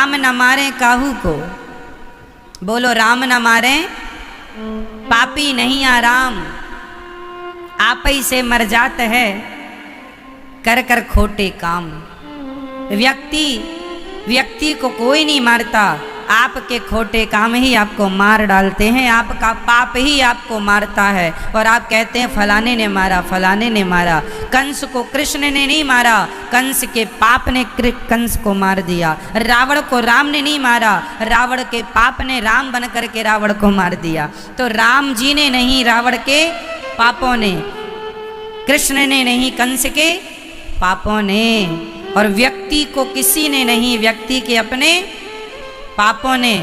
राम न मारे काहू को, बोलो राम न मारे पापी नहीं आराम, आप ही से मर जात है कर कर खोटे काम। व्यक्ति को कोई नहीं मारता, आपके खोटे काम ही आपको मार डालते हैं, आपका पाप ही आपको मारता है। और आप कहते हैं फलाने ने मारा, फलाने ने मारा। कंस को कृष्ण ने नहीं मारा, कंस के पाप ने कंस को मार दिया। रावण को राम ने नहीं मारा, रावण के पाप ने राम बन करके रावण को मार दिया। तो राम जी ने नहीं, रावण के पापों ने, कृष्ण ने नहीं, कंस के पापों ने। और व्यक्ति को किसी ने नहीं, व्यक्ति के अपने पापों ने।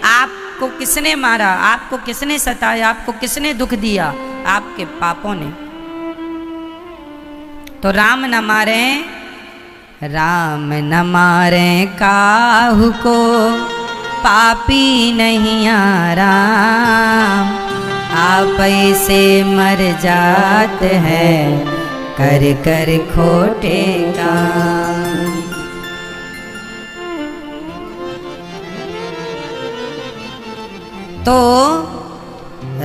आपको किसने मारा, आपको किसने सताया, आपको किसने दुख दिया, आपके पापों ने। तो राम न मारे, राम न मारे काहू को, पापी नहीं आराम, आप ऐसे मर जात है कर कर खोटे काम। तो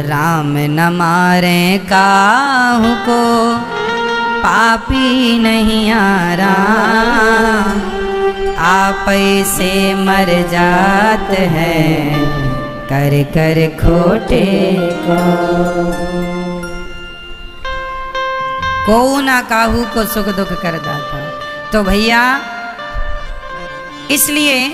राम न मारे काहू को, पापी नहीं आराम, आप ऐसे मर जात है कर कर खोटे को। को ना काहू को सुख दुख कर दाता। तो भैया इसलिए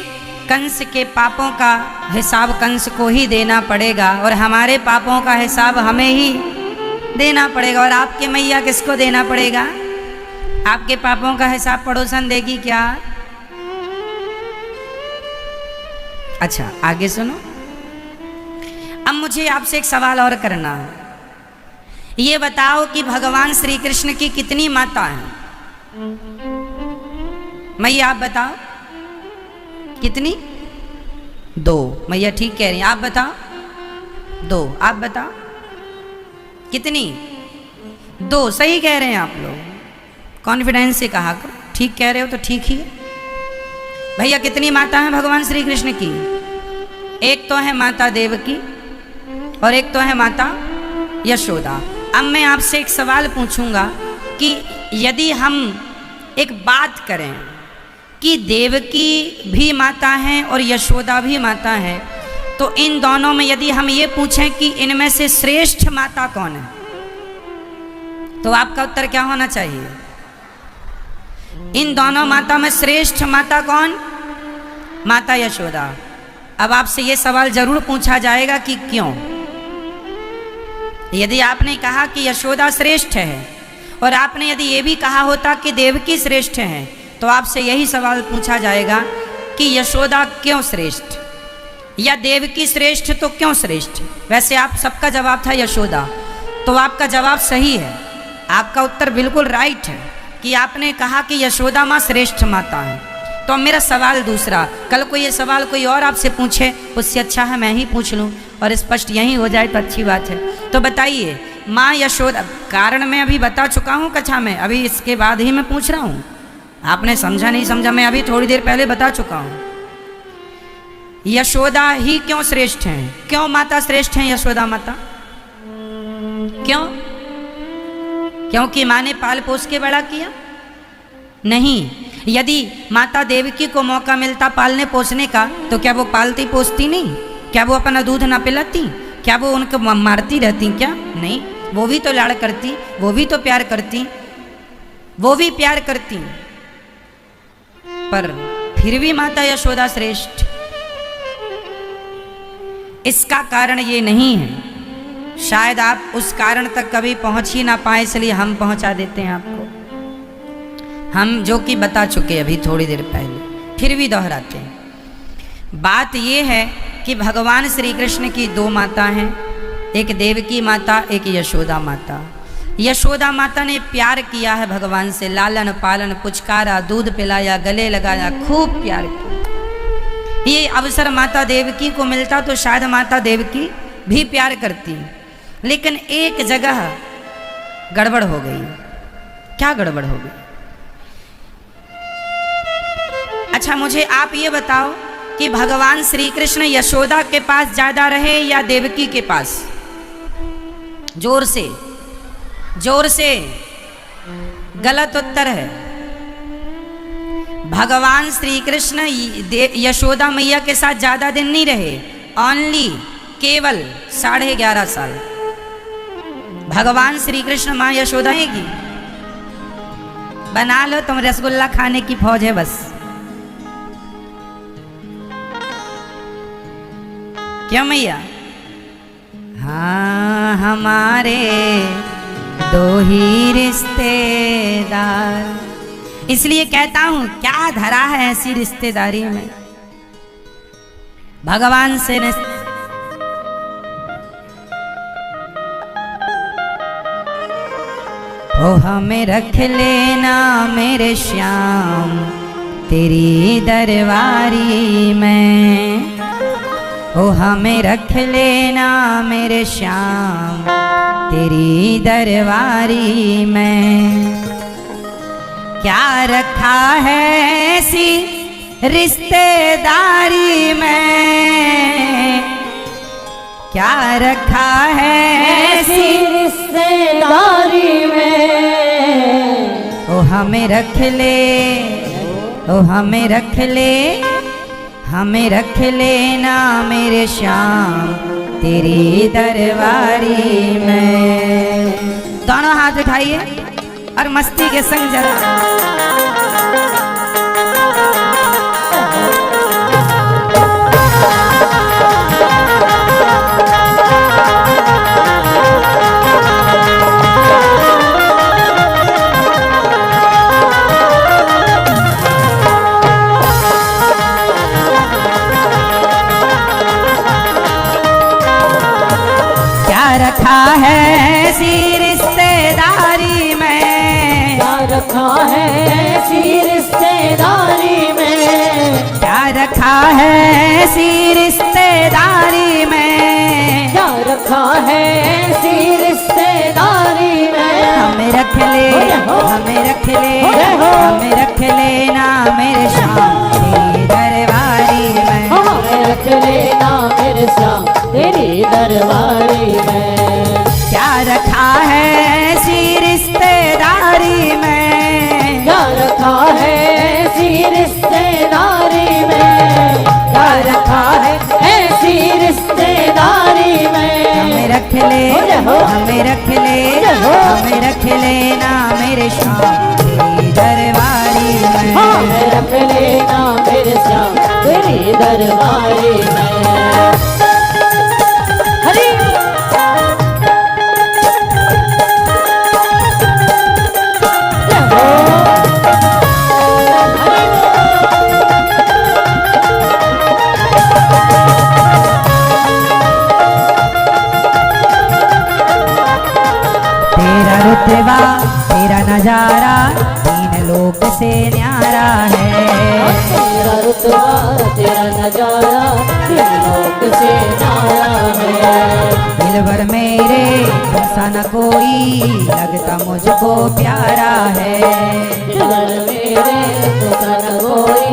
कंस के पापों का हिसाब कंस को ही देना पड़ेगा, और हमारे पापों का हिसाब हमें ही देना पड़ेगा। और आपके मैया किसको देना पड़ेगा? आपके पापों का हिसाब पड़ोसन देगी क्या? अच्छा आगे सुनो। अब मुझे आपसे एक सवाल और करना है। ये बताओ कि भगवान श्री कृष्ण की कितनी माता हैं? मैया आप बताओ कितनी? 2। मैया ठीक कह रही हैं, आप बताओ 2। आप बताओ कितनी? 2 सही कह रहे हैं आप लोग, कॉन्फिडेंस से कहा करो। ठीक कह रहे हो तो ठीक ही है। भैया कितनी माता हैं भगवान श्री कृष्ण की? एक तो है माता देवकी और एक तो है माता यशोदा। अब मैं आपसे एक सवाल पूछूंगा कि यदि हम एक बात करें कि देवकी भी माता हैं और यशोदा भी माता है, तो इन दोनों में यदि हम ये पूछें कि इनमें से श्रेष्ठ माता कौन है, तो आपका उत्तर क्या होना चाहिए? इन दोनों माता में श्रेष्ठ माता कौन? माता यशोदा। अब आपसे ये सवाल जरूर पूछा जाएगा कि क्यों? यदि आपने कहा कि यशोदा श्रेष्ठ है और आपने यदि ये भी कहा होता कि देवकी श्रेष्ठ है, तो आपसे यही सवाल पूछा जाएगा कि यशोदा क्यों श्रेष्ठ, या देवकी श्रेष्ठ तो क्यों श्रेष्ठ? वैसे आप सबका जवाब था यशोदा, तो आपका जवाब सही है, आपका उत्तर बिल्कुल राइट है कि आपने कहा कि यशोदा माँ श्रेष्ठ माता है। तो मेरा सवाल दूसरा, कल को ये सवाल कोई और आपसे पूछे, उससे अच्छा है मैं ही पूछ लूँ और स्पष्ट यही हो जाए तो अच्छी बात है। तो बताइए माँ यशोदा, कारण मैं अभी बता चुका हूँ कक्षा में, अभी इसके बाद ही मैं पूछ रहा हूँ। आपने समझा नहीं समझा, मैं अभी थोड़ी देर पहले बता चुका हूँ। यशोदा ही क्यों श्रेष्ठ हैं? क्यों माता श्रेष्ठ हैं यशोदा माता? क्यों? क्योंकि माँ ने पाल पोस के बड़ा किया? नहीं। यदि माता देवकी को मौका मिलता पालने पोसने का, तो क्या वो पालती पोसती नहीं? क्या वो अपना दूध ना पिलाती? क्या वो उनको मारती रहती? क्या नहीं, वो भी तो लाड़ करती, वो भी तो प्यार करती, वो भी प्यार करती। पर फिर भी माता यशोदा श्रेष्ठ। इसका कारण ये नहीं है, शायद आप उस कारण तक कभी पहुंच ही ना पाए, इसलिए हम पहुंचा देते हैं आपको। हम जो कि बता चुके अभी थोड़ी देर पहले, फिर भी दोहराते हैं। बात यह है कि भगवान श्री कृष्ण की 2 माता हैं, एक देवकी माता, एक यशोदा माता। यशोदा माता ने प्यार किया है भगवान से, लालन पालन, पुचकारा, दूध पिलाया, गले लगाया, खूब प्यार किया। ये अवसर माता देवकी को मिलता तो शायद माता देवकी भी प्यार करती, लेकिन एक जगह गड़बड़ हो गई। क्या गड़बड़ हो गई? अच्छा मुझे आप ये बताओ कि कि भगवान श्री कृष्ण यशोदा के पास ज्यादा रहे या देवकी के पास? जोर से, जोर से। गलत उत्तर है। भगवान श्री कृष्ण यशोदा मैया के साथ ज्यादा दिन नहीं रहे, ओनली केवल 11.5 साल। भगवान श्री कृष्ण मां यशोदा है की बना लो तुम, रसगुल्ला खाने की फौज है बस। क्यों मैया? हाँ, हमारे 2 ही रिश्तेदार। इसलिए कहता हूं क्या धरा है ऐसी रिश्तेदारी में। भगवान से ओ हमें रख लेना मेरे श्याम तेरी दरबारी में, ओ हमें रख लेना मेरे श्याम तेरी दरबारी में। क्या रखा है ऐसी रिश्तेदारी में, क्या रखा है ऐसी रिश्तेदारी में। ओ हमें रख ले, ओ हमें रख ले, हमें रख लेना मेरे श्याम तेरी दरबारी में। दोनों हाथ उठाइए और मस्ती के संग जरा। रखा है ऐसी रिश्तेदारी में, क्या रखा है ऐसी रिश्तेदारी में, क्या रखा है ऐसी रिश्तेदारी में, क्या रखा है ऐसी रिश्तेदारी में। हमें रख ले, हमें रख ले, हमें रख लेना मेरे श्याम तेरी दरबारी में, हमें रख लेना मेरे श्याम तेरी दरबारी में। क्या रखा है ऐसी रिश्तेदारी में, क्या रखा है ऐसी रिश्तेदारी में, क्या रखा है ऐसी रिश्तेदारी में। हमें रख ले, हमें रख ले, हमें रख लेना मेरे श्याम तेरी दरबारी में, हमें रख लेना मेरे श्याम तेरी दरबारी में। हरी तेरा रुतबा तेरा नजारा 3 लोक से न्यारा है। तेरा रुतबा तेरा नजारा 3 लोक से न्यारा है। दिल भर मेरे तुमसा न कोई लगता मुझको प्यारा है। दिल भर मेरे तुमसा न कोई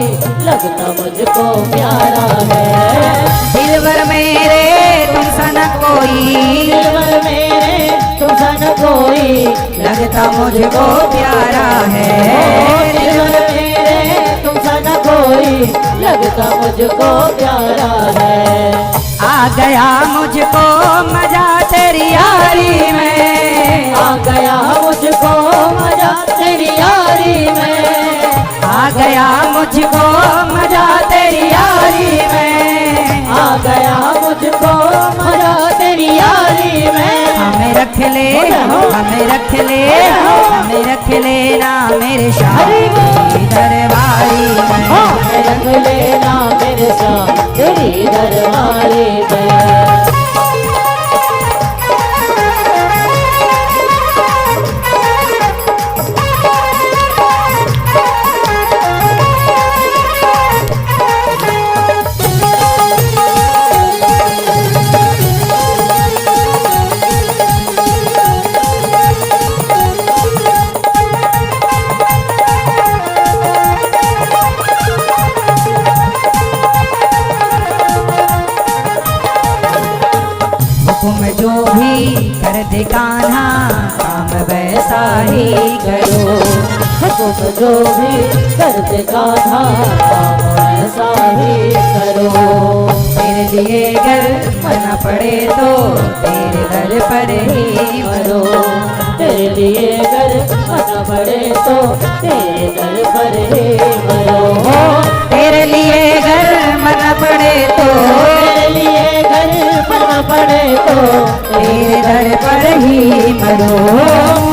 लगता मुझको प्यारा है। दिल भर मेरे तुमसा न कोई, दिल भर मेरे तुमसा न कोई लगता मुझको प्यारा है। दिल भर मेरे तुमसा न कोई लगता मुझको प्यारा है। आ गया मुझको मजा तेरी यारी में, आ गया मुझको मजा तेरी यारी में, आ गया मुझको मजा तेरी यारी में, आ गया मुझको मजा तेरी यारी में। हमें रख ले, हमें रख ले, हमें रख लेना मेरे श्याम तेरी दरबारी में, हमें रख लेना मेरे श्याम तेरी दरबारी में। भी कर दे कान्हा काम वैसा ही करो। हुकुम जो भी कर दे कान्हा काम ऐसा ही करो। तेरे लिए अगर मरना पड़े तो तेरे दर पर ही मरो। तेरे लिए अगर मरना पड़े तो तेरे दर पर ही मरो। तेरे लिए अगर मरना पड़े तो तेरे लिए अगर मरना पड़े तो तेरे दर पर ही मरो।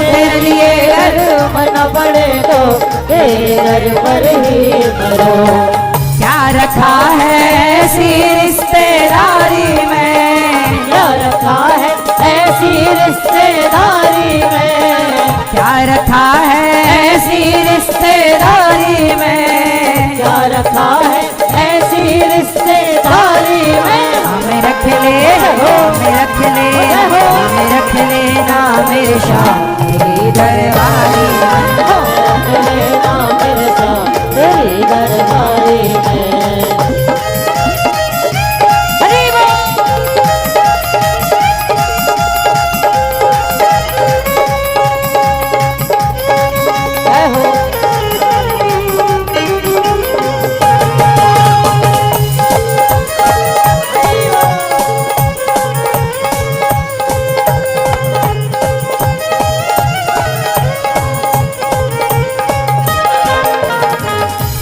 तेरे लिए अगर मरना पड़े तो तेरे दर पर ही मरो। क्या रखा है ऐसी रिश्तेदारी में, क्या रखा है ऐसी रिश्तेदारी में, क्या रखा है ऐसी रिश्तेदारी में, क्या रखा है ऐसी रिश्तेदारी में। हमें रख ले, हमें रख ले, हमें रख लेना मेरे शाह तेरी दरबारी में। रख लेना मेरे साथ तेरी दरबारी में।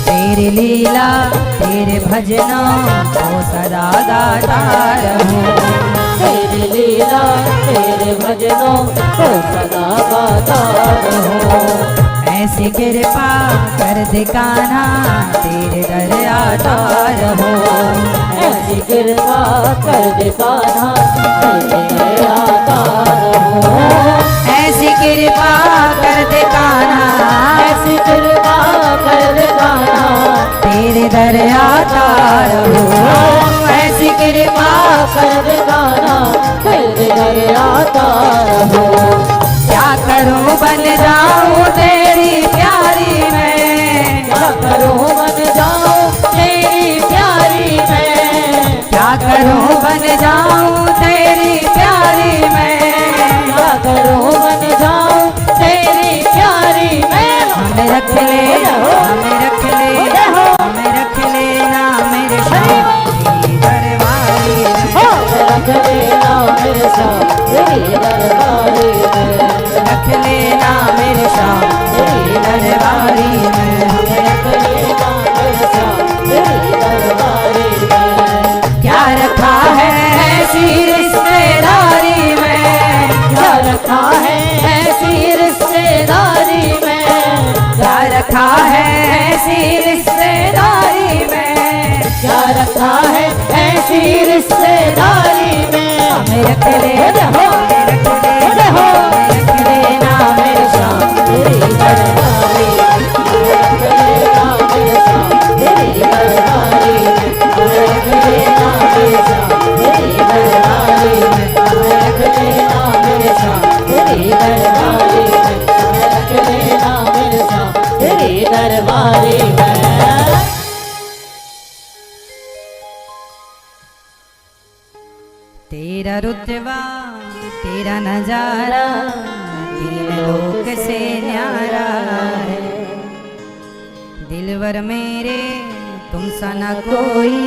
तेरी लीला तेरे भजनों को सदा गाता रहूं। तेरी लीला तेरे भजनों को सदा गाता रहूं। ऐसी कृपा कर दे कान्हा तेरे दर आता रहूं। ऐसी कृपा कर दे कान्हा तेरे दर आता रहूं। ऐसी कृपा कर दे कान्हा, ऐसी कृपा कर दे कान्हा तेरे दर आता रहूं। ऐसी कृपा कर दे कान्हा तेरे दर आता रहूं। क्या करूं बन जाऊं तेरी प्यारी में, क्या करूं बन जाऊं तेरी प्यारी में, क्या करूं बन जाऊं तेरी प्यारी में, क्या करूं बन जाऊं तेरी प्यारी में। हमें रख ले, हमें रख ले, हमें रख लेना मेरे शाह तेरी दरबारी में। रख लेना मेरे साथ तेरी दरबारी में। रख लेना मेरे शाह तेरी दरबारी में। रख लेना मेरे साथ तेरी दरबारी में। क्या रखा है ऐसी रिश्तेदारी में, क्या रखा है ऐसी रिश्तेदारी में, क्या रखा है ऐसी रिश्तेदारी में, क्या रखा है ऐसी रिश्तेदारी में। हमें रख ले, हमें रख ले, हमें रख लेना मेरे शाह तेरी दरबारी में। रख लेना मेरे साथ तेरी दरबारी में। रख लेना मेरे साथ तेरी दरबारी में। रख लेना मेरे साथ तेरी दरबारी में। रख लेना मेरे साथ तेरी दरबारी में। तेरा रुतबा तेरा नजारा तीन लोक से न्यारा है। दिलवर मेरे तुम सा न कोई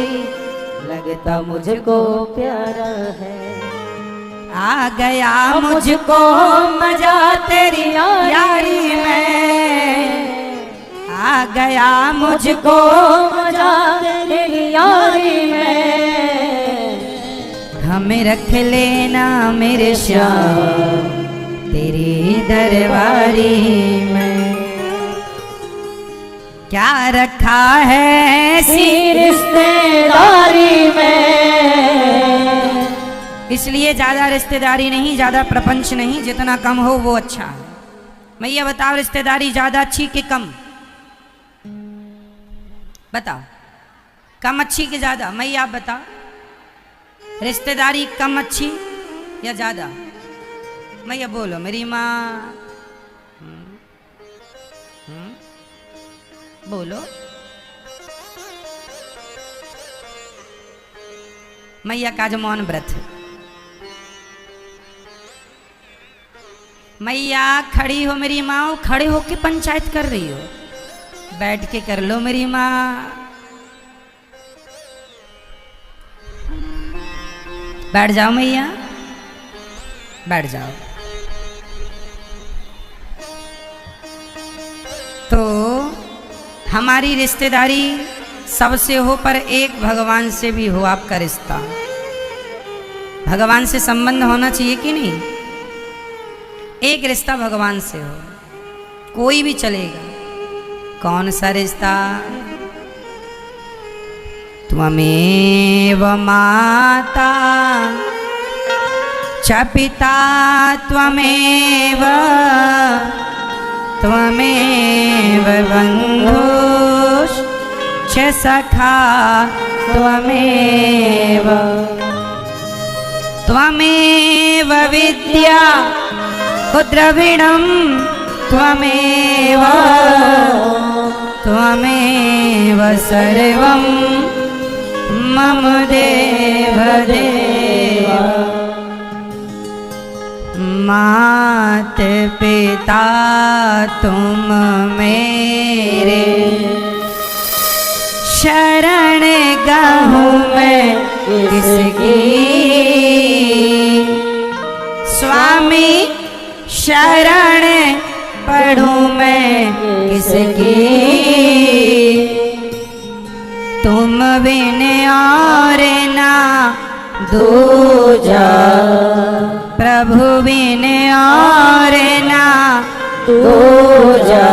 लगता मुझको प्यारा है। आ गया मुझको मजा तेरी यारी में। आ गया मुझको मजा तेरी यारी में। हमें रख लेना मेरे श्याम तेरी दरबारी में। क्या रखा है ऐसी रिश्तेदारी में। इसलिए ज्यादा रिश्तेदारी नहीं, ज्यादा प्रपंच नहीं, जितना कम हो वो अच्छा है। मैया बताओ रिश्तेदारी ज्यादा अच्छी कि कम? बताओ कम अच्छी कि ज्यादा? मैया आप बताओ रिश्तेदारी कम अच्छी या ज्यादा? मैया बोलो मेरी माँ। बोलो मैया का जो मौन व्रत मैया खड़ी हो मेरी माँ, खड़े होके पंचायत कर रही हो, बैठ के कर लो मेरी माँ। बैठ जाओ मैया, बैठ जाओ। तो हमारी रिश्तेदारी सबसे हो, पर एक भगवान से भी हो आपका रिश्ता। भगवान से संबंध होना चाहिए कि नहीं? एक रिश्ता भगवान से हो, कोई भी चलेगा। कौन सा रिश्ता? त्वमेव माता च पिता त्वमेव, त्वमेव बन्धुश्च सखा त्वमेव, त्वमेव विद्या द्रविणं त्वमेव, त्वमेव सर्वं मम देव देव। मात पिता तुम मेरे, शरण गहूँ मैं किसकी? स्वामी शरण पढ़ूं मैं किसकी? तुम बिन और ना दूजा, प्रभु बिन और ना दूजा।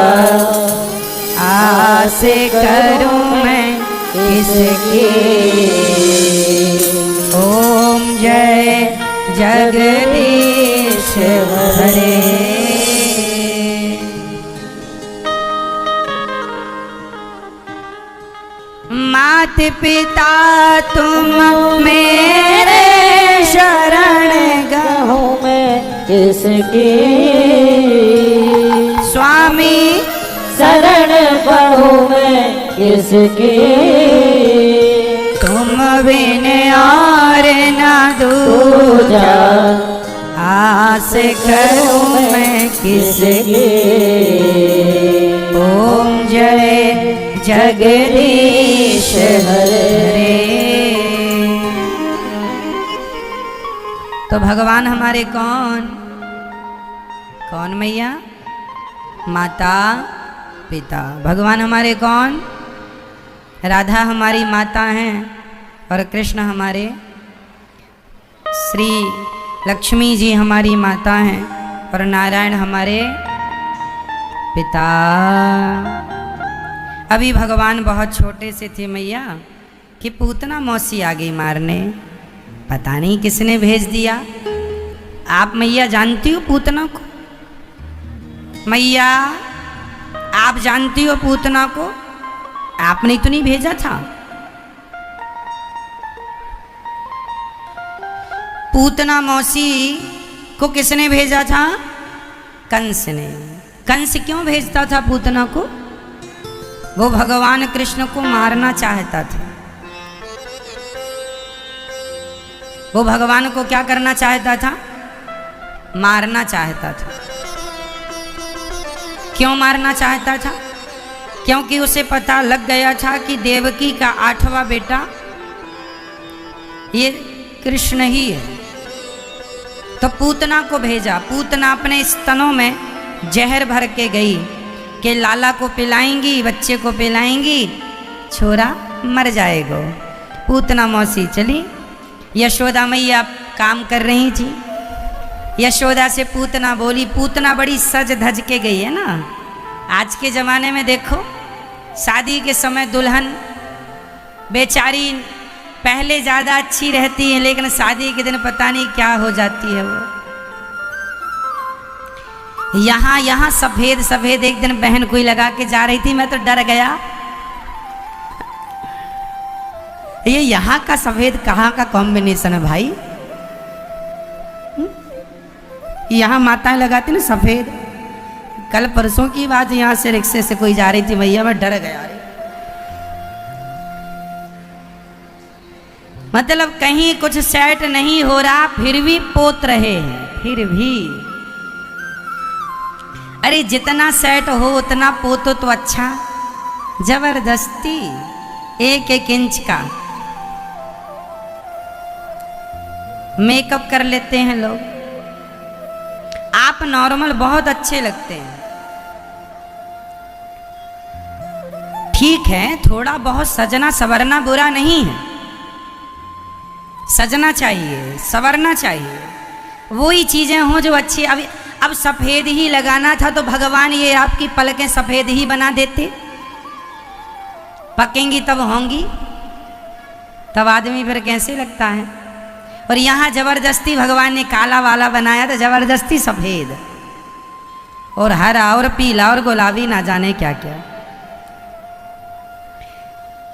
आस करूं मैं किसकी? ओम जय जगदीश हरे। मात पिता तुम मेरे, शरण गहूँ मैं किसकी? स्वामी शरण पढ़ूं मैं किसकी? तुम बिन और ना दूजा, आस करूं मैं किसकी? ओम जय जगदीश हरे। तो भगवान हमारे कौन? कौन मैया? माता पिता। भगवान हमारे कौन? राधा हमारी माता हैं और कृष्ण हमारे, श्री लक्ष्मी जी हमारी माता हैं और नारायण हमारे पिता। अभी भगवान बहुत छोटे से थे मैया कि पूतना मौसी आ गई मारने। पता नहीं किसने भेज दिया। आप मैया जानती हो पूतना को? मैया आप जानती हो पूतना को? आपने तो नहीं भेजा था। पूतना मौसी को किसने भेजा था? कंस ने। कंस क्यों भेजता था पूतना को? वो भगवान कृष्ण को मारना चाहता था। वो भगवान को क्या करना चाहता था? मारना चाहता था। क्यों मारना चाहता था? क्योंकि उसे पता लग गया था कि देवकी का 8वां बेटा ये कृष्ण ही है। तो पूतना को भेजा। पूतना अपने स्तनों में जहर भर के गई कि लाला को पिलाएंगी, बच्चे को पिलाएंगी, छोरा मर जाएगा। पूतना मौसी चली। यशोदा मैया काम कर रही थी। यशोदा से पूतना बोली। पूतना बड़ी सज धज के गई है ना। आज के ज़माने में देखो, शादी के समय दुल्हन बेचारी पहले ज़्यादा अच्छी रहती है, लेकिन शादी के दिन पता नहीं क्या हो जाती है वो। यहाँ सफ़ेद सफ़ेद एक दिन बहन कोई लगा के जा रही थी, मैं तो डर गया। ये यहाँ का सफ़ेद कहाँ का कॉम्बिनेशन है भाई? यहाँ माताएं लगाती ना सफ़ेद। कल परसों की बात, यहाँ से रिक्शे से कोई जा रही थी भैया, मैं डर गया। मतलब कहीं कुछ सेट नहीं हो रहा, फिर भी पोत रहे हैं। फिर भी अरे जितना सेट हो उतना पोतो तो अच्छा, जबरदस्ती एक एक इंच का मेकअप कर लेते हैं लोग। आप नॉर्मल बहुत अच्छे लगते हैं, ठीक है, थोड़ा बहुत सजना सवरना बुरा नहीं है, सजना चाहिए, सवरना चाहिए, वही चीजें हों जो अच्छी। अब सफेद ही लगाना था तो भगवान ये आपकी पलकें सफेद ही बना देते, पकेंगी तब होंगी, तब आदमी फिर कैसे लगता है। और यहाँ जबरदस्ती भगवान ने काला वाला बनाया तो जबरदस्ती सफेद और हरा और पीला और गुलाबी, ना जाने क्या क्या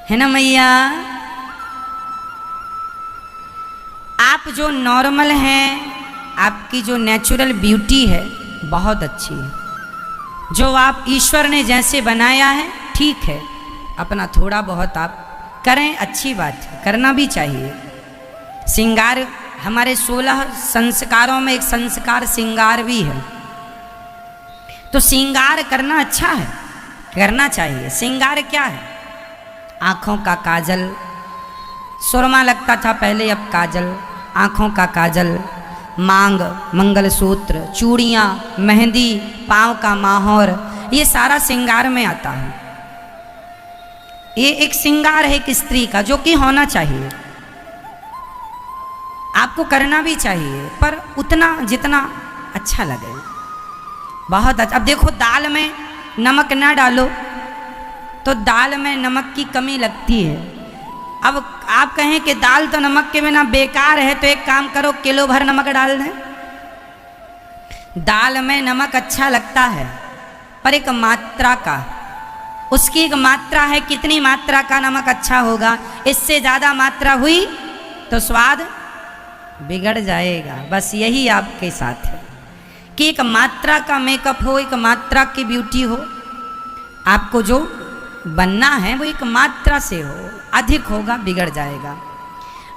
है ना मैया। आप जो नॉर्मल हैं, आपकी जो नेचुरल ब्यूटी है बहुत अच्छी है, जो आप ईश्वर ने जैसे बनाया है ठीक है, अपना थोड़ा बहुत आप करें, अच्छी बात है, करना भी चाहिए। श्रृंगार हमारे 16 संस्कारों में एक संस्कार श्रृंगार भी है, तो श्रृंगार करना अच्छा है, करना चाहिए। श्रृंगार क्या है? आँखों का काजल, सुरमा लगता था पहले, अब काजल, आँखों का काजल, मांग, मंगलसूत्र, चूड़ियाँ, मेहंदी, पाँव का माहौर, ये सारा श्रृंगार में आता है। ये एक श्रृंगार है एक स्त्री का, जो कि होना चाहिए, आपको करना भी चाहिए, पर उतना जितना अच्छा लगे, बहुत अच्छा। अब देखो दाल में नमक ना डालो तो दाल में नमक की कमी लगती है। अब आप कहें कि दाल तो नमक के बिना बेकार है, तो एक काम करो, किलो भर नमक डाल दें। दाल में नमक अच्छा लगता है, पर एक मात्रा का, उसकी एक मात्रा है, कितनी मात्रा का नमक अच्छा होगा। इससे ज़्यादा मात्रा हुई तो स्वाद बिगड़ जाएगा। बस यही आपके साथ है कि एक मात्रा का मेकअप हो, एक मात्रा की ब्यूटी हो, आपको जो बनना है वो एक मात्रा से हो, अधिक होगा बिगड़ जाएगा।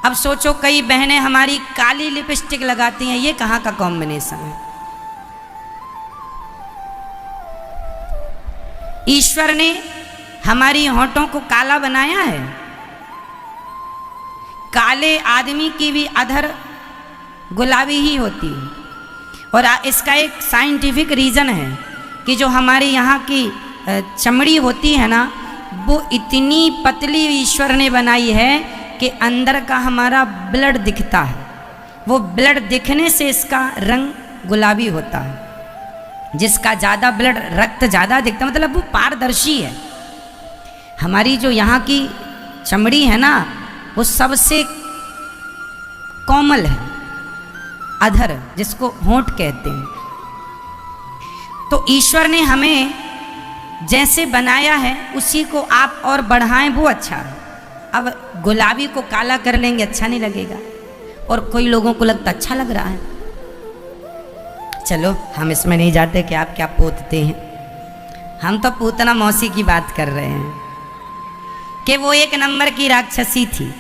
अब सोचो, कई बहनें हमारी काली लिपस्टिक लगाती हैं, ये कहाँ का कॉम्बिनेशन है। ईश्वर ने हमारी होंठों को काला बनाया है, काले आदमी की भी अधर गुलाबी ही होती है। और इसका एक साइंटिफिक रीज़न है कि जो हमारी यहाँ की चमड़ी होती है ना, वो इतनी पतली ईश्वर ने बनाई है कि अंदर का हमारा ब्लड दिखता है, वो ब्लड दिखने से इसका रंग गुलाबी होता है। जिसका ज़्यादा ब्लड, रक्त ज़्यादा दिखता, मतलब वो पारदर्शी है। हमारी जो यहाँ की चमड़ी है ना, वो सबसे कोमल है, अधर, जिसको होंठ कहते हैं। तो ईश्वर ने हमें जैसे बनाया है उसी को आप और बढ़ाएं, वो अच्छा है। अब गुलाबी को काला कर लेंगे, अच्छा नहीं लगेगा, और कोई लोगों को लगता अच्छा लग रहा है। चलो हम इसमें नहीं जाते कि आप क्या पोतते हैं, हम तो पूतना मौसी की बात कर रहे हैं कि वो एक नंबर की राक्षसी थी।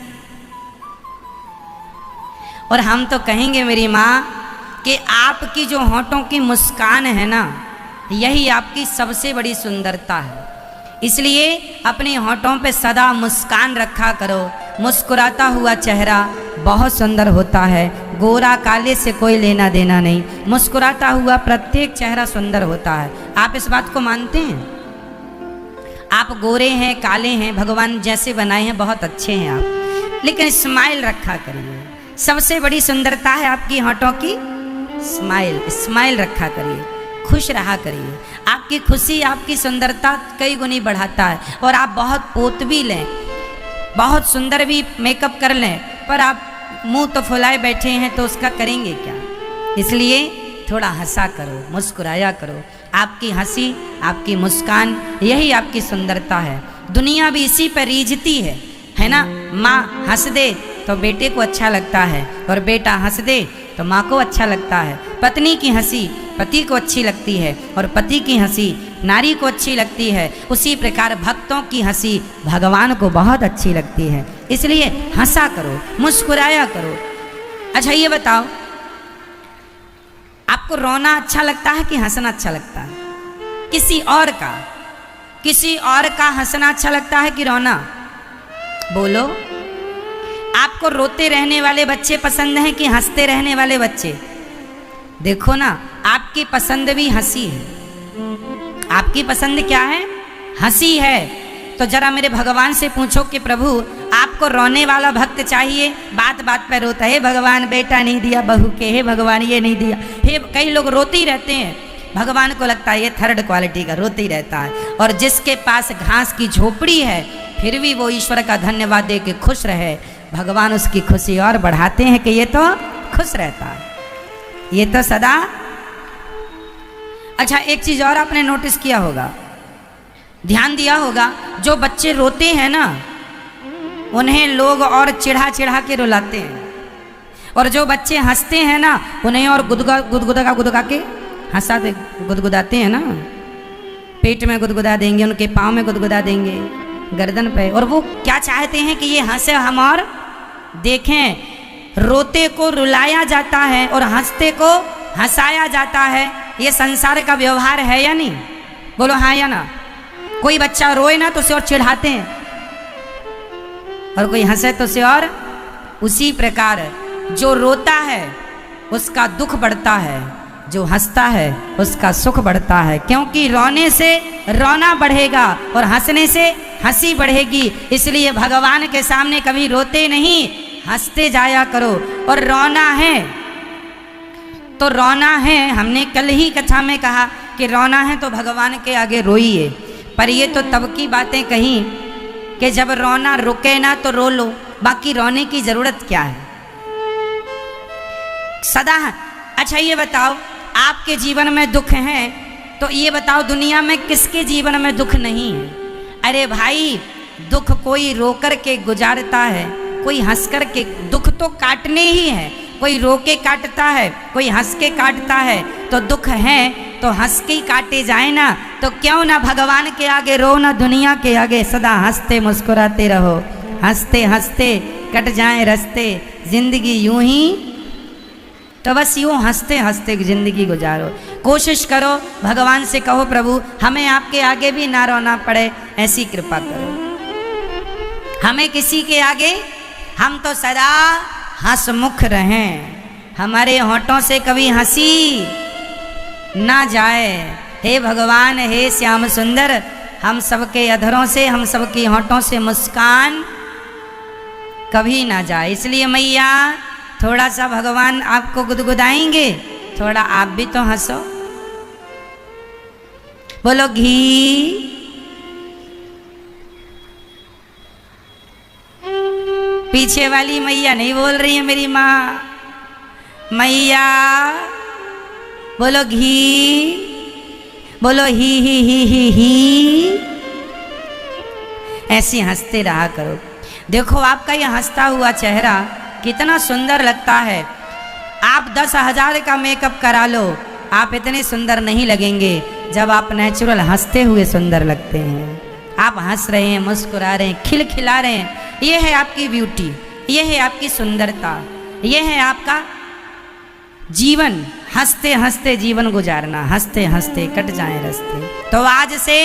और हम तो कहेंगे मेरी माँ कि आपकी जो होंठों की मुस्कान है ना, यही आपकी सबसे बड़ी सुंदरता है। इसलिए अपने होंठों पे सदा मुस्कान रखा करो। मुस्कुराता हुआ चेहरा बहुत सुंदर होता है, गोरा काले से कोई लेना देना नहीं, मुस्कुराता हुआ प्रत्येक चेहरा सुंदर होता है। आप इस बात को मानते हैं? आप गोरे हैं, काले हैं, भगवान जैसे बनाए हैं बहुत अच्छे हैं आप, लेकिन स्माइल रखा करिए। सबसे बड़ी सुंदरता है आपकी होंठों की स्माइल, स्माइल रखा करिए, खुश रहा करिए। आपकी खुशी आपकी सुंदरता कई गुनी बढ़ाता है। और आप बहुत पोत भी लें, बहुत सुंदर भी मेकअप कर लें, पर आप मुंह तो फुलाए बैठे हैं तो उसका करेंगे क्या। इसलिए थोड़ा हंसा करो, मुस्कुराया करो। आपकी हंसी, आपकी मुस्कान, यही आपकी सुंदरता है। दुनिया भी इसी पर रीझती है ना। माँ हंस दे तो बेटे को अच्छा लगता है, और बेटा हंस दे तो माँ को अच्छा लगता है। पत्नी की हंसी पति को अच्छी लगती है, और पति की हंसी नारी को अच्छी लगती है। उसी प्रकार भक्तों की हंसी भगवान को बहुत अच्छी लगती है। इसलिए हंसा करो, मुस्कुराया करो। अच्छा ये बताओ, आपको रोना अच्छा लगता है कि हंसना अच्छा लगता है? किसी और का, किसी और का हंसना अच्छा लगता है कि रोना? बोलो। आपको रोते रहने वाले बच्चे पसंद हैं कि हंसते रहने वाले बच्चे? देखो ना, आपकी पसंद भी हंसी है। आपकी पसंद क्या है? हंसी है। तो जरा मेरे भगवान से पूछो कि प्रभु आपको रोने वाला भक्त चाहिए, बात बात पर रोता है, भगवान बेटा नहीं दिया बहू के, हे भगवान ये नहीं दिया, हे। कई लोग रोते ही रहते हैं, भगवान को लगता है ये थर्ड क्वालिटी का रोते ही रहता है। और जिसके पास घास की झोपड़ी है फिर भी वो ईश्वर का धन्यवाद दे के खुश रहे, भगवान उसकी खुशी और बढ़ाते हैं कि ये तो खुश रहता है, ये तो सदा। अच्छा, एक चीज और आपने नोटिस किया होगा, ध्यान दिया होगा, जो बच्चे रोते हैं ना उन्हें लोग और चिढ़ा चिढ़ा के रुलाते हैं, और जो बच्चे हंसते हैं ना उन्हें और गुदगुदा के हंसाते, गुदगुदाते हैं ना, पेट में गुदगुदा देंगे, उनके पाँव में गुदगुदा देंगे, गर्दन पे। और वो क्या चाहते हैं कि ये हंसे हम और देखें। रोते को रुलाया जाता है और हंसते को हंसाया जाता है। ये संसार का व्यवहार है या नहीं? बोलो हाँ या ना। कोई बच्चा रोए ना तो उसे और चिढ़ाते हैं, और कोई हंसे तो उसे और। उसी प्रकार जो रोता है उसका दुख बढ़ता है, जो हंसता है उसका सुख बढ़ता है, क्योंकि रोने से रोना बढ़ेगा और हंसने से हंसी बढ़ेगी। इसलिए भगवान के सामने कभी रोते नहीं, हंसते जाया करो। और रोना है तो रोना है, हमने कल ही कथा में कहा कि रोना है तो भगवान के आगे रोइए। पर ये तो तब की बातें कही कि जब रोना रुके ना तो रो लो, बाकी रोने की जरूरत क्या है सदा। अच्छा ये बताओ, आपके जीवन में दुख है तो ये बताओ दुनिया में किसके जीवन में दुख नहीं है? अरे भाई, दुख कोई रो कर के गुजारता है, कोई हंस कर के। दुख तो काटने ही है, कोई रो के काटता है, कोई हंस के काटता है। तो दुख है तो हंस के ही काटे जाए ना, तो क्यों ना भगवान के आगे रो, ना दुनिया के आगे। सदा हंसते मुस्कुराते रहो, हंसते हंसते कट जाए रास्ते, जिंदगी यूं ही। तो बस यूं हंसते हंसते जिंदगी गुजारो। कोशिश करो, भगवान से कहो प्रभु हमें आपके आगे भी ना रोना पड़े, ऐसी कृपा करो। हमें किसी के आगे, हम तो सदा हंसमुख रहें, हमारे होठों से कभी हंसी ना जाए। हे भगवान, हे श्याम सुंदर, हम सबके अधरों से, हम सबकी होठों से मुस्कान कभी ना जाए। इसलिए मैया थोड़ा सा भगवान आपको गुदगुदाएंगे, थोड़ा आप भी तो हंसो। बोलो घी। पीछे वाली मैया नहीं बोल रही है, मेरी माँ मैया। बोलो घी, बोलो ही। ऐसे हंसते रहा करो। देखो आपका ये हंसता हुआ चेहरा कितना सुंदर लगता है। आप 10,000 का मेकअप करा लो, आप इतने सुंदर नहीं लगेंगे जब आप नेचुरल हंसते हुए सुंदर लगते हैं। आप हंस रहे हैं, मुस्कुरा रहे हैं, खिलखिला रहे हैं, ये है आपकी ब्यूटी, ये है आपकी सुंदरता, ये है आपका जीवन। हंसते हंसते जीवन गुजारना, हंसते हंसते कट जाए रास्ते। तो आज से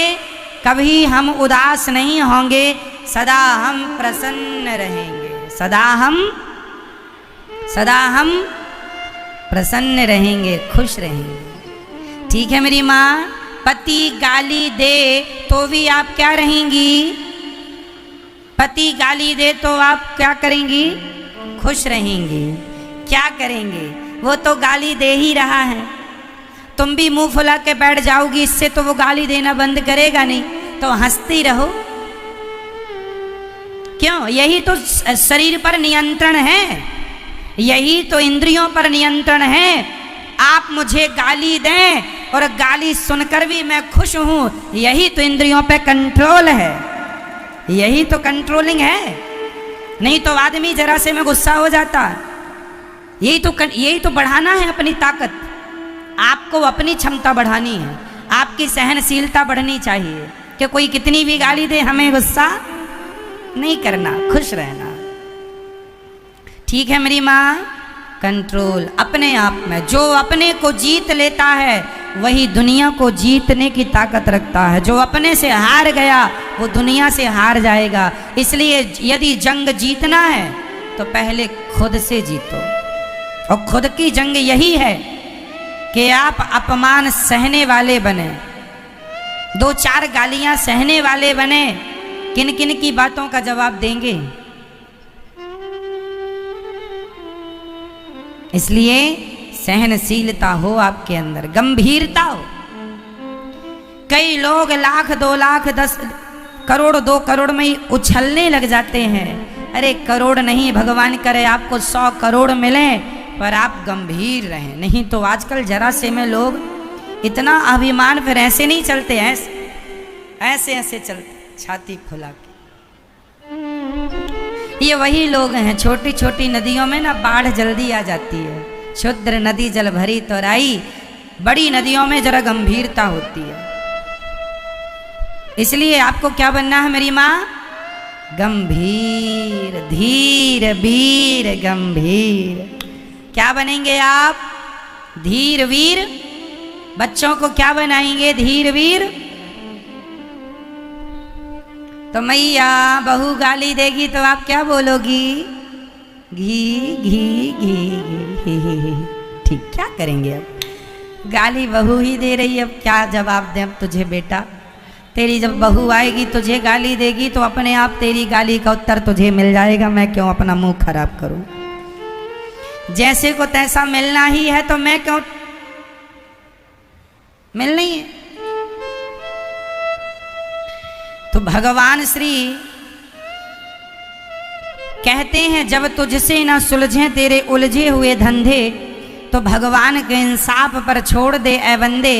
कभी हम उदास नहीं होंगे, सदा हम प्रसन्न रहेंगे, सदा हम प्रसन्न रहेंगे, खुश रहेंगे। ठीक है मेरी माँ। पति गाली दे तो भी आप क्या रहेंगी? पति गाली दे तो आप क्या करेंगी? खुश रहेंगी। क्या करेंगे? वो तो गाली दे ही रहा है, तुम भी मुंह फुला के बैठ जाओगी, इससे तो वो गाली देना बंद करेगा नहीं। तो हंसती रहो। क्यों? यही तो शरीर पर नियंत्रण है, यही तो इंद्रियों पर नियंत्रण है। आप मुझे गाली दें और गाली सुनकर भी मैं खुश हूं, यही तो इंद्रियों पे कंट्रोल है, यही तो कंट्रोलिंग है। नहीं तो आदमी जरा से में गुस्सा हो जाता। यही तो बढ़ाना है अपनी ताकत। आपको अपनी क्षमता बढ़ानी है, आपकी सहनशीलता बढ़नी चाहिए कि कोई कितनी भी गाली दे हमें गुस्सा नहीं करना, खुश रहना। ठीक है मेरी माँ। कंट्रोल अपने आप में, जो अपने को जीत लेता है वही दुनिया को जीतने की ताकत रखता है। जो अपने से हार गया वो दुनिया से हार जाएगा। इसलिए यदि जंग जीतना है तो पहले खुद से जीतो, और खुद की जंग यही है कि आप अपमान सहने वाले बने, 2-4 गालियां सहने वाले बने। किन किन की बातों का जवाब देंगे? इसलिए सहनशीलता हो आपके अंदर, गंभीरता हो। कई लोग 1 लाख 2 लाख 10 करोड़ 2 करोड़ में ही उछलने लग जाते हैं। अरे करोड़ नहीं, भगवान करे आपको 100 करोड़ मिले, पर आप गंभीर रहें। नहीं तो आजकल जरा से में लोग इतना अभिमान, फिर ऐसे नहीं चलते, ऐसे ऐसे चलते छाती फुला के। ये वही लोग हैं, छोटी छोटी नदियों में ना बाढ़ जल्दी आ जाती है। क्षुद्र नदी जल भरी तोराई, बड़ी नदियों में जरा गंभीरता होती है। इसलिए आपको क्या बनना है मेरी माँ? गंभीर, धीर, वीर, गंभीर। क्या बनेंगे आप? धीर वीर। बच्चों को क्या बनाएंगे? धीर वीर। तो मैया बहू गाली देगी तो आप क्या बोलोगी? घी घी घी घी। ठीक, क्या करेंगे अब? गाली बहू ही दे रही है, अब क्या जवाब दें अब तुझे बेटा? तेरी जब बहू आएगी तुझे गाली देगी तो अपने आप तेरी गाली का उत्तर तुझे मिल जाएगा। मैं क्यों अपना मुंह खराब करूं? जैसे को तैसा मिलना ही है तो मैं क्यों? मिलना ही है। तो भगवान श्री कहते हैं जब तुझसे ना सुलझे तेरे उलझे हुए धंधे, तो भगवान के इंसाफ पर छोड़ दे ऐ बंदे।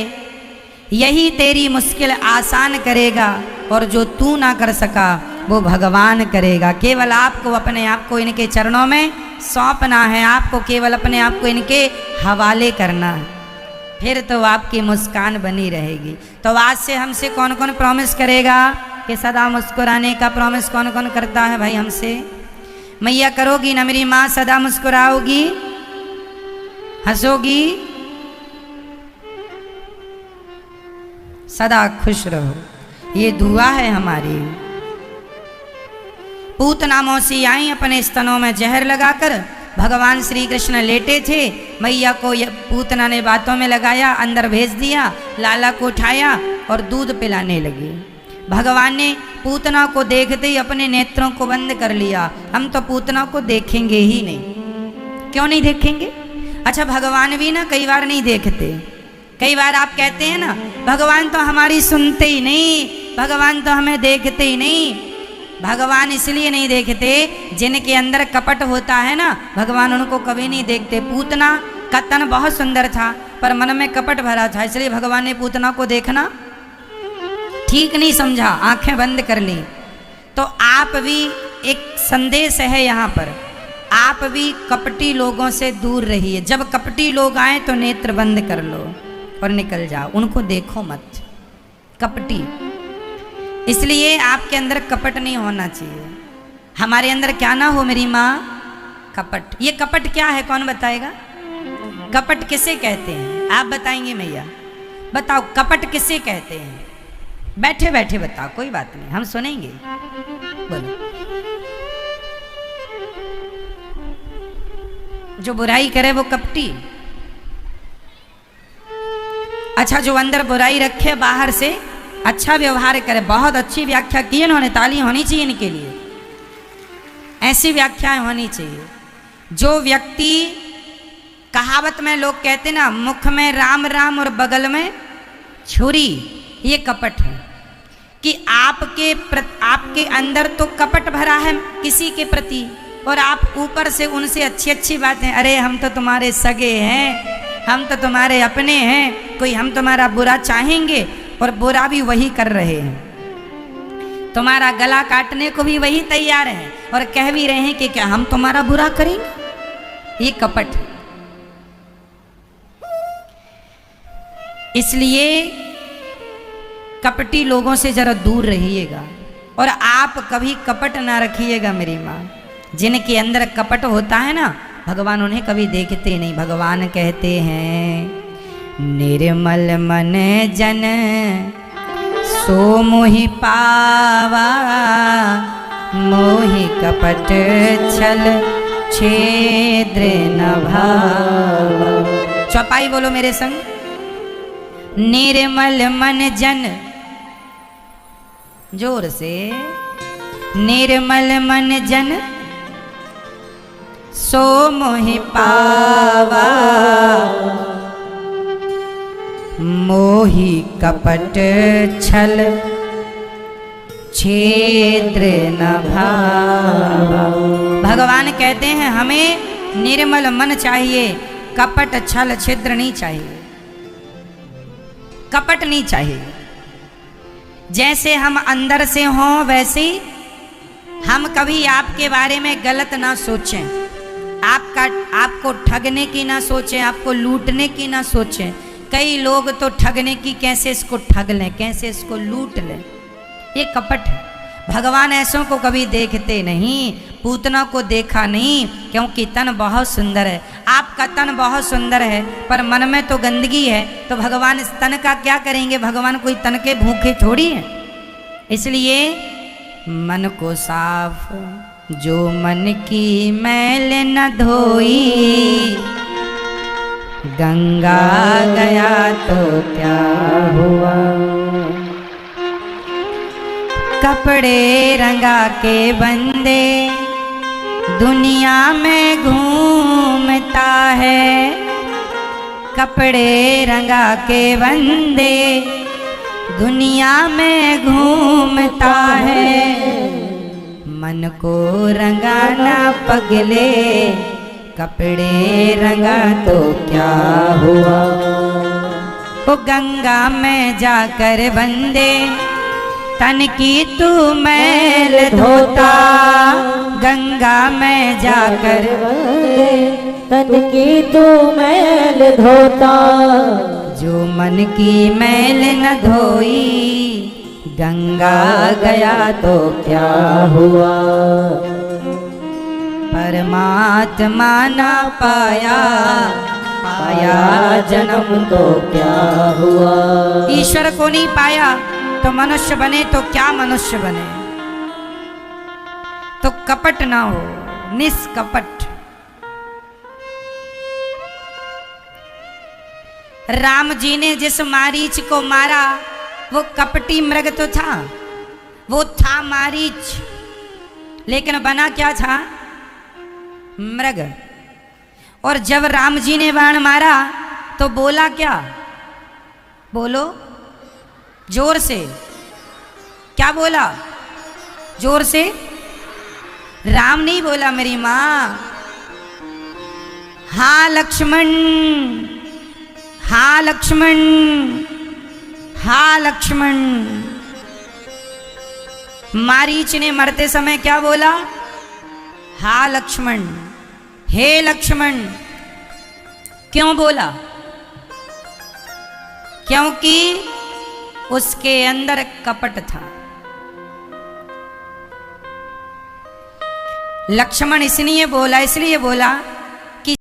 यही तेरी मुश्किल आसान करेगा, और जो तू ना कर सका वो भगवान करेगा। केवल आपको अपने आप को इनके चरणों में सौंपना है, आपको केवल अपने आप को इनके हवाले करना है, फिर तो आपकी मुस्कान बनी रहेगी। तो आज से हमसे कौन कौन प्रॉमिस करेगा कि सदा मुस्कुराने का प्रॉमिस कौन कौन करता है भाई हमसे? मैया करोगी ना मेरी माँ? सदा मुस्कुराओगी, हंसोगी, सदा खुश रहो, ये दुआ है हमारी। पूतना मौसी आई अपने स्तनों में जहर लगाकर, भगवान श्री कृष्ण लेटे थे, मैया को पूतना ने बातों में लगाया, अंदर भेज दिया, लाला को उठाया और दूध पिलाने लगी। भगवान ने पूतना को देखते ही अपने नेत्रों को बंद कर लिया। हम तो पूतना को देखेंगे ही नहीं। क्यों नहीं देखेंगे? अच्छा, भगवान भी ना कई बार नहीं देखते। कई बार आप कहते हैं ना भगवान तो हमारी सुनते ही नहीं, भगवान तो हमें देखते ही नहीं। भगवान इसलिए नहीं देखते, जिनके अंदर कपट होता है ना, भगवान उनको कभी नहीं देखते। पूतना का तन बहुत सुंदर था पर मन में कपट भरा था, इसलिए भगवान ने पूतना को देखना ठीक नहीं समझा, आंखें बंद कर ली। तो आप भी, एक संदेश है यहाँ पर, आप भी कपटी लोगों से दूर रहिए। जब कपटी लोग आए तो नेत्र बंद कर लो और निकल जाओ, उनको देखो मत। कपटी, इसलिए आपके अंदर कपट नहीं होना चाहिए। हमारे अंदर क्या ना हो मेरी माँ? कपट। ये कपट क्या है, कौन बताएगा? कपट किसे कहते हैं? आप बताएंगे मैया? बताओ कपट किसे कहते हैं? बैठे बैठे बताओ, कोई बात नहीं, हम सुनेंगे। बोलो। जो बुराई करे वो कपटी। अच्छा, जो अंदर बुराई रखे, बाहर से अच्छा व्यवहार करे। बहुत अच्छी व्याख्या की इन्होंने, ताली होनी चाहिए इनके लिए। ऐसी व्याख्याएं होनी चाहिए। जो व्यक्ति, कहावत में लोग कहते ना, मुख में राम राम और बगल में छुरी, ये कपट है। कि आपके अंदर तो कपट भरा है किसी के प्रति, और आप ऊपर से उनसे अच्छी अच्छी बातें, अरे हम तो तुम्हारे सगे हैं, हम तो तुम्हारे अपने हैं, कोई हम तुम्हारा बुरा चाहेंगे और बुरा भी वही कर रहे हैं। तुम्हारा गला काटने को भी वही तैयार है और कह भी रहे हैं कि क्या हम तुम्हारा बुरा करेंगे। ये कपट। इसलिए कपटी लोगों से जरा दूर रहिएगा, और आप कभी कपट ना रखिएगा मेरी माँ। जिनके अंदर कपट होता है ना, भगवान उन्हें कभी देखते नहीं। भगवान कहते हैं निर्मल मन जन सो मोहि पावा, मोहि कपट छल छेद्र न भावा। चौपाई बोलो मेरे संग। निर्मल मन जन, जोर से, निर्मल मन जन सो मोहि पावा, मोहि कपट छल छेद्र न भावा। भगवान कहते हैं हमें निर्मल मन चाहिए, कपट छल छिद्र नहीं चाहिए, कपट नहीं चाहिए। जैसे हम अंदर से हों वैसे हम कभी आपके बारे में गलत ना सोचें, आपको ठगने की ना सोचें, आपको लूटने की ना सोचें। कई लोग तो ठगने की, कैसे इसको ठग लें, कैसे इसको लूट लें, ये कपट है। भगवान ऐसों को कभी देखते नहीं, पूतना को देखा नहीं, क्योंकि तन बहुत सुंदर है। आपका तन बहुत सुंदर है पर मन में तो गंदगी है, तो भगवान इस तन का क्या करेंगे? भगवान कोई तन के भूखे थोड़ी है। इसलिए मन को साफ, जो मन की मैल न धोई, गंगा गया तो क्या हुआ। कपड़े रंगा के बंदे दुनिया में घूमता है, कपड़े रंगा के बंदे दुनिया में घूमता है। मन को रंगाना पगले, कपड़े रंगा तो क्या हुआ। वो गंगा में जाकर बंदे तन की तू मैल धोता, गंगा में जाकर बंदे तन की तू मैल धोता। जो मन की मैल न धोई, गंगा गया तो क्या हुआ। परमात्मा ना पाया, पाया जन्म तो क्या हुआ। ईश्वर को नहीं पाया तो मनुष्य बने तो क्या मनुष्य बने। तो कपट ना हो, निष्कपट। राम जी ने जिस मारीच को मारा वो कपटी मृग तो था, वो था मारीच, लेकिन बना क्या था? मृग। और जब राम जी ने बाण मारा तो बोला क्या? बोलो जोर से, क्या बोला? जोर से। राम नहीं बोला मेरी माँ, हाँ लक्ष्मण, हाँ लक्ष्मण, हाँ लक्ष्मण। मारीच ने मरते समय क्या बोला? हाँ लक्ष्मण, हे लक्ष्मण। क्यों बोला? क्योंकि उसके अंदर कपट था। लक्ष्मण इसलिए बोला